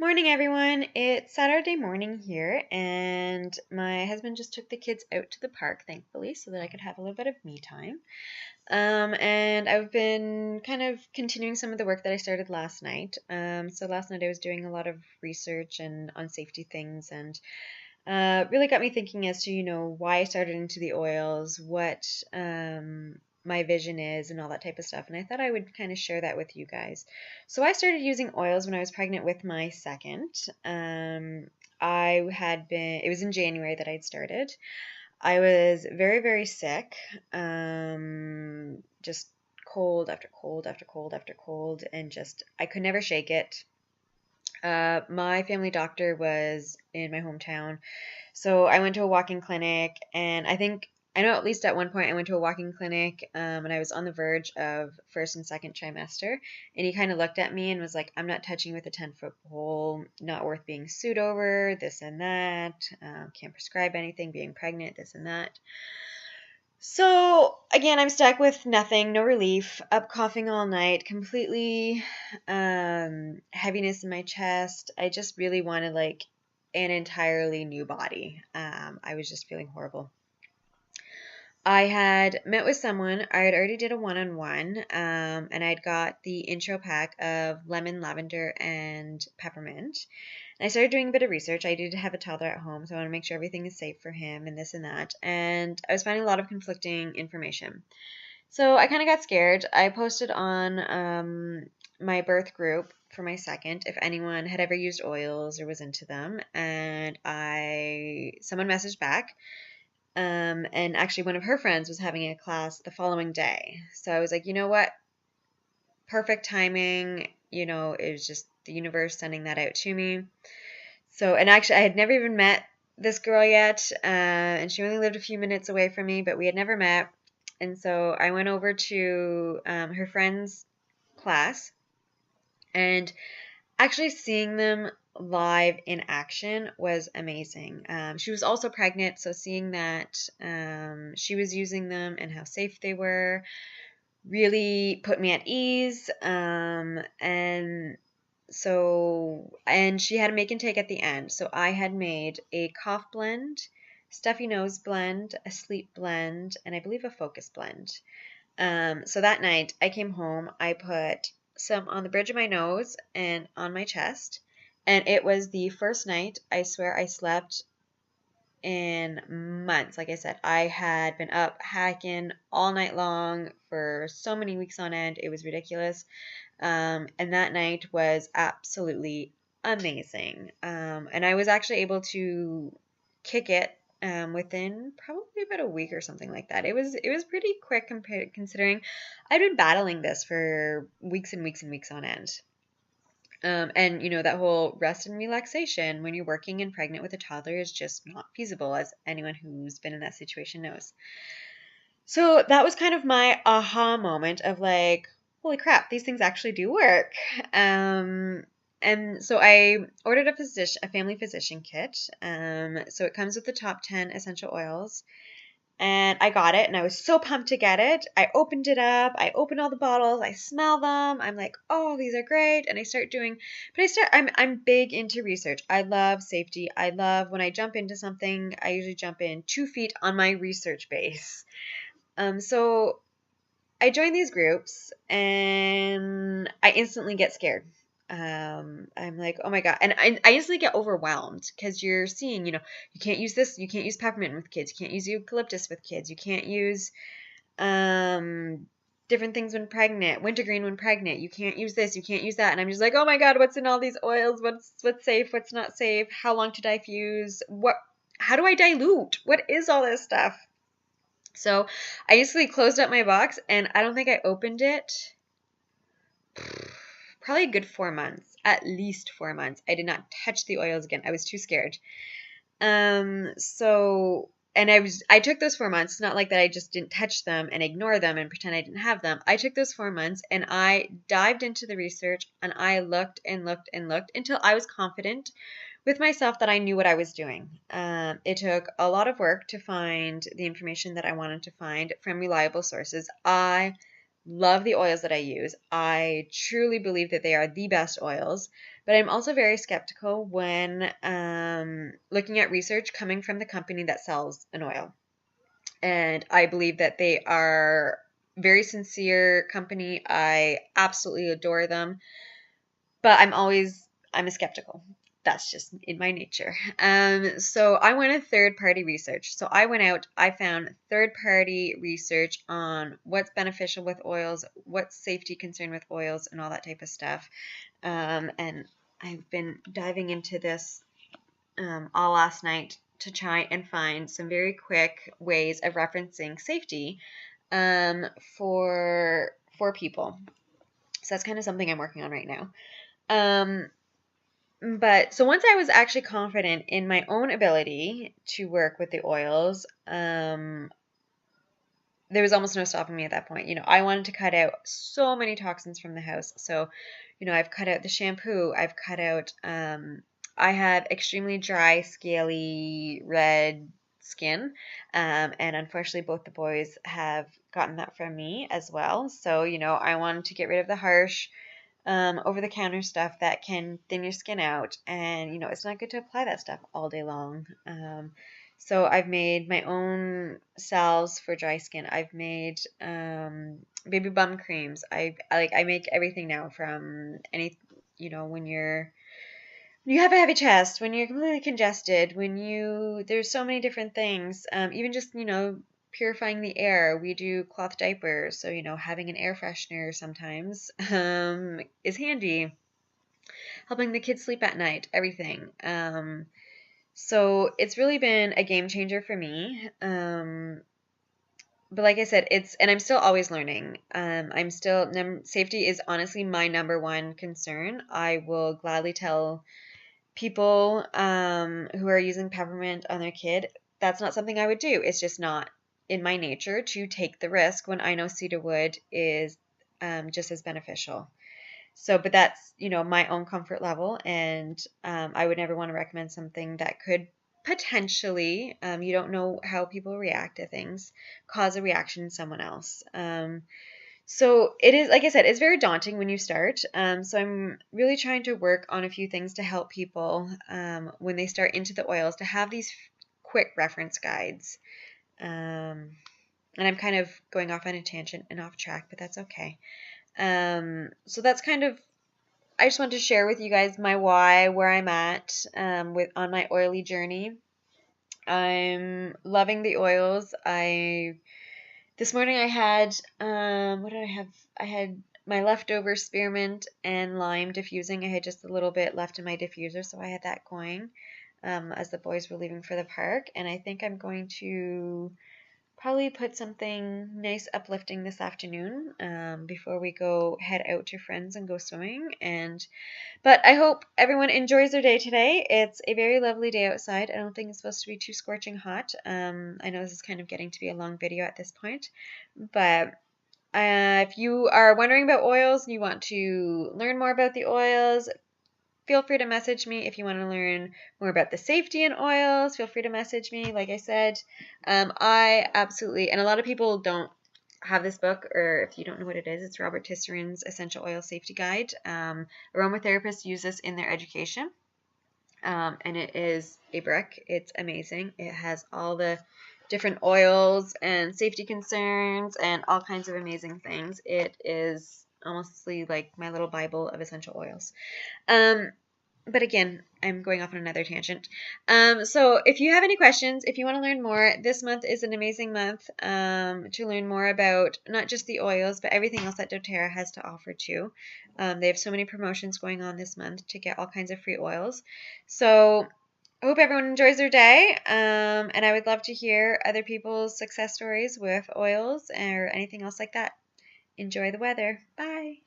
Morning, everyone. It's Saturday morning here, and my husband just took the kids out to the park, thankfully, so that I could have a little bit of me time. And I've been kind of continuing some of the work that I started last night. So last night I was doing a lot of research and on safety things, and really got me thinking as to, why I started into the oils, what my vision is, and all that type of stuff. And I thought I would kind of share that with you guys. So I started using oils when I was pregnant with my second. It was in January that I'd started. I was very, very sick, just cold after cold after cold after cold, and just I could never shake it. My family doctor was in my hometown, so I went to a walk-in clinic, and I know at least at one point I went to a walk-in clinic, and I was on the verge of first and second trimester, and he kind of looked at me and was like, "I'm not touching you with a 10-foot pole, not worth being sued over, this and that, can't prescribe anything, being pregnant, this and that." So again, I'm stuck with nothing, no relief, up coughing all night, completely heaviness in my chest. I just really wanted like an entirely new body. I was just feeling horrible. I had met with someone. I had already did a one-on-one, and I'd got the intro pack of lemon, lavender, and peppermint. And I started doing a bit of research. I did have a toddler at home, so I want to make sure everything is safe for him and this and that. And I was finding a lot of conflicting information. So I kind of got scared. I posted on my birth group for my second if anyone had ever used oils or was into them, and someone messaged back. And actually, one of her friends was having a class the following day. So I was like, you know what? Perfect timing. It was just the universe sending that out to me. So, and actually, I had never even met this girl yet, and she only lived a few minutes away from me, but we had never met. And so I went over to her friend's class, and actually seeing them live in action was amazing. She was also pregnant, so seeing that she was using them and how safe they were really put me at ease. And she had a make and take at the end. So I had made a cough blend, stuffy nose blend, a sleep blend, and I believe a focus blend. So that night I came home, I put some on the bridge of my nose and on my chest. And it was the first night I swear I slept in months. Like I said, I had been up hacking all night long for so many weeks on end. It was ridiculous. And that night was absolutely amazing. And I was actually able to kick it within probably about a week or something like that. It was pretty quick compared considering I'd been battling this for weeks and weeks and weeks on end. And that whole rest and relaxation when you're working and pregnant with a toddler is just not feasible, as anyone who's been in that situation knows. So that was kind of my aha moment of like, holy crap, these things actually do work. And so I ordered a family physician kit. So it comes with the top 10 essential oils. And I got it, and I was so pumped to get it. I opened it up. I opened all the bottles. I smell them. I'm like, oh, these are great. And I start doing, I'm big into research. I love safety. I love when I jump into something, I usually jump in 2 feet on my research base. So I join these groups, and I instantly get scared. I'm like, oh my God. And I instantly get overwhelmed because you're seeing, you can't use this. You can't use peppermint with kids. You can't use eucalyptus with kids. You can't use different things when pregnant, wintergreen when pregnant. You can't use this. You can't use that. And I'm just like, oh my God, what's in all these oils? What's safe? What's not safe? How long to diffuse? How do I dilute? What is all this stuff? So I instantly closed up my box, and I don't think I opened it probably a good 4 months, at least 4 months. I did not touch the oils again. I was too scared. I took those 4 months. It's not like that I just didn't touch them and ignore them and pretend I didn't have them. I took those 4 months and I dived into the research, and I looked and looked and looked until I was confident with myself that I knew what I was doing. It took a lot of work to find the information that I wanted to find from reliable sources. I love the oils that I use. I truly believe that they are the best oils, but I'm also very skeptical when looking at research coming from the company that sells an oil. And I believe that they are very sincere company. I absolutely adore them, but I'm a skeptical. That's just in my nature. So I went third-party research. So I went out, I found third-party research on what's beneficial with oils, what's safety concern with oils, and all that type of stuff. And I've been diving into this all last night to try and find some very quick ways of referencing safety for people. So that's kind of something I'm working on right now. But so once I was actually confident in my own ability to work with the oils, there was almost no stopping me at that point. I wanted to cut out so many toxins from the house. So, I've cut out the shampoo. I've cut out, I have extremely dry, scaly, red skin. And unfortunately, both the boys have gotten that from me as well. So, I wanted to get rid of the harsh, over-the-counter stuff that can thin your skin out. And, it's not good to apply that stuff all day long. So I've made my own salves for dry skin. I've made baby bum creams. I make everything now from any, when you have a heavy chest, when you're completely congested, there's so many different things. Even just, purifying the air. We do cloth diapers, so, having an air freshener sometimes is handy. Helping the kids sleep at night, everything. So it's really been a game changer for me. But like I said, and I'm still always learning. Safety is honestly my number one concern. I will gladly tell people who are using peppermint on their kid, that's not something I would do. It's just not in my nature to take the risk when I know cedarwood is just as beneficial. So, but that's, my own comfort level, and I would never want to recommend something that could potentially, you don't know how people react to things, cause a reaction in someone else. So it is, like I said, it's very daunting when you start. So I'm really trying to work on a few things to help people when they start into the oils to have these quick reference guides. And I'm kind of going off on a tangent and off track, but that's okay. So that's kind of, I just want to share with you guys my why, where I'm at on my oily journey. I'm loving the oils. This morning I had, what did I have? I had my leftover spearmint and lime diffusing. I had just a little bit left in my diffuser, so I had that going as the boys were leaving for the park. And I think I'm going to probably put something nice uplifting this afternoon before we go head out to friends and go swimming. But I hope everyone enjoys their day today. It's a very lovely day outside. I don't think it's supposed to be too scorching hot. I know this is kind of getting to be a long video at this point, but if you are wondering about oils and you want to learn more about the oils, feel free to message me. If you want to learn more about the safety in oils, feel free to message me. Like I said, I absolutely, and a lot of people don't have this book, or if you don't know what it is, it's Robert Tisserin's Essential Oil Safety Guide. Aromatherapists use this in their education, and it is a brick. It's amazing. It has all the different oils and safety concerns and all kinds of amazing things. It is honestly like my little Bible of essential oils. But again, I'm going off on another tangent. So if you have any questions, if you want to learn more, this month is an amazing month to learn more about not just the oils, but everything else that doTERRA has to offer too. They have so many promotions going on this month to get all kinds of free oils. So I hope everyone enjoys their day, and I would love to hear other people's success stories with oils or anything else like that. Enjoy the weather. Bye.